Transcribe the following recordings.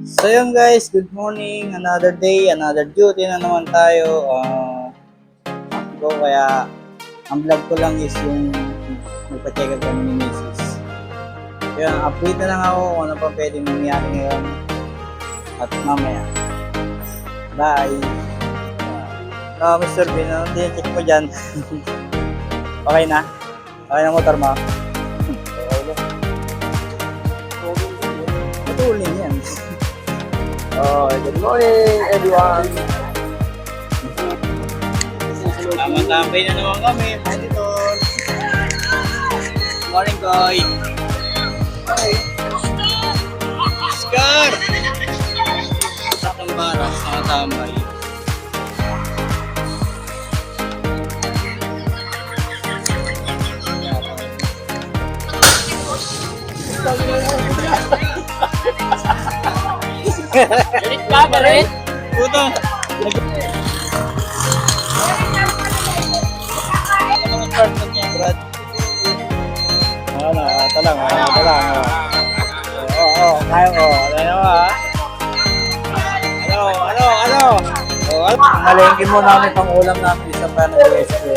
So yun guys, good morning, another day, another duty na naman tayo. Kaya ang vlog ko lang is yung magpa-check up kami ni Mrs. Kaya update na lang ako kung ano pa pwede mangyari ngayon at mamaya. Bye! Mr. Bean, ano din check mo dyan? Okay na? Okay na motor mo? Okay lang. Matulin yan. Oh, good morning, everyone. Tama-tambay na naman kami. Hi, dito. Good morning, Koy. Hi. Scar! Sakang barak, nakatambay. Galit ka, galit? Puto! Brad. Ito lang. Kaya ko. Ano? Malengke mo namin pang ulam namin isa pa ng USP.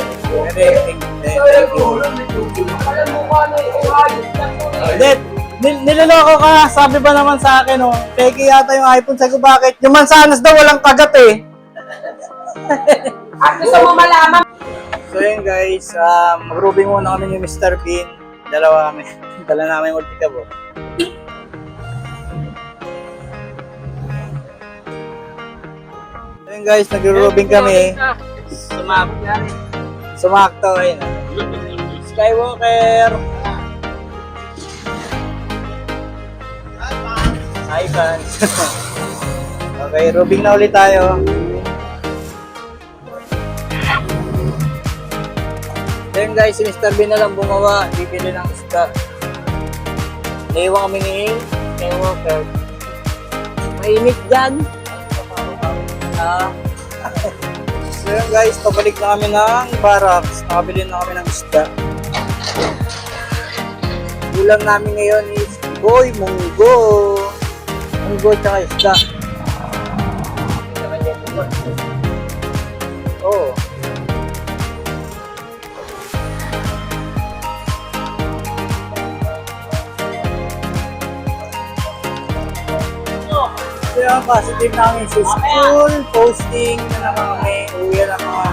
Thank you. Niloloko ka, sabi ba naman sa akin, oh, peke yata yung iPhone. Sabi ko, bakit? Yung mansanas daw walang kagat eh. At gusto mo malaman? So yun guys, mag-rubing muna kami ni Mr. Bean. Dalawa kami. Dala namin yung multicab, oh. So yun guys, nag-rubing kami. Sumakto eh. Skywalker! Hi fans! Okay, rubing na ulit tayo. Then guys, si Mr. Bean na lang bumawa, bibili ng isda. Naiwan kami ni Skywalker. Mainit dyan. So yun guys, pabalik na kami ng barracks. Nakabili na kami ng isda. Ulam namin ngayon is munggo tsaka isda. Oh. Kaya positive namin sa school, posting na naman kami, uwi na mga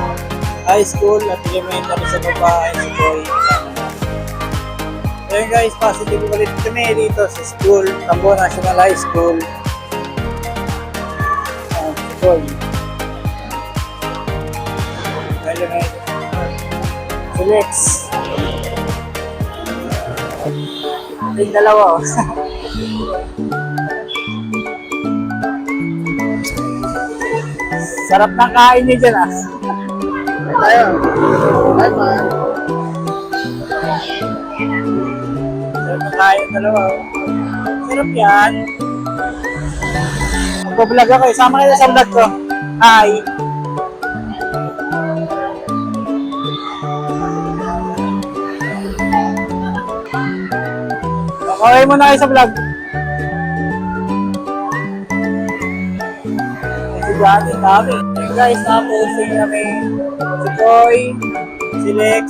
high school at elementary sa babae, sa boy. So yun guys, positive ulit kami dito sa school, Tambo National High School. Flex. Yung dalawa, oh. Sarap ng kain niyo dyan, ah. Tayo. Hi, man. Sarap ng kain, dalawa, oh. Sarap yan. Magbablog ako, isama kayo sa vlog ko. Hi! Okay mo na kayo sa vlog. Dati kami. Guys, na-posting kami si Koy, si Lex,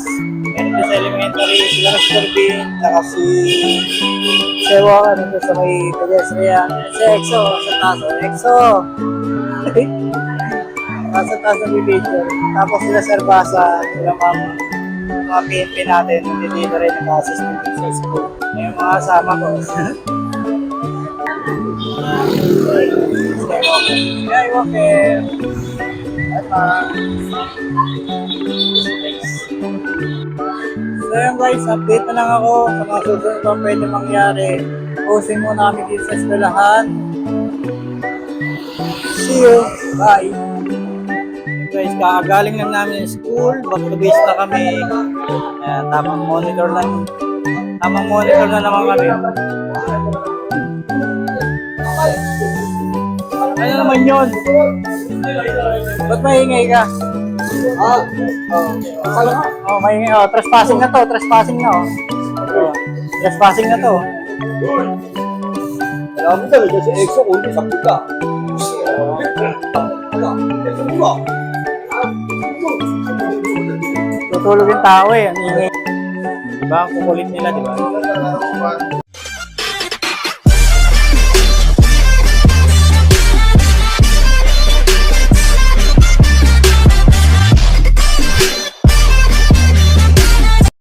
ganito sa elementary, sila Mr. Bean, saka si Sewa, nito sa may pedestrian, si Exo, sa taso. Exo! Sa taso ng video. Tapos sila Sir Basa, sila mga PNP natin, dito rin nag-assist dito sa school. Yung mga kasama ko. Skywalker. So yun guys, update na lang ako sa mga susunod pa pwede mangyari. Posting muna kami dito sa eskwelahan. See you. Bye. Guys, kakagaling lang namin ng school. Back to base na kami. Tamang monitor na naman kami. Ano naman yun? Ba't maingay ka? Maingay. Trespassing na to. Trespassing na to. 아무튼 저 엑소 언제 잡을까? Tutulog yung tao eh, ang ingay. Di ba? Ang kukulit nila, di ba?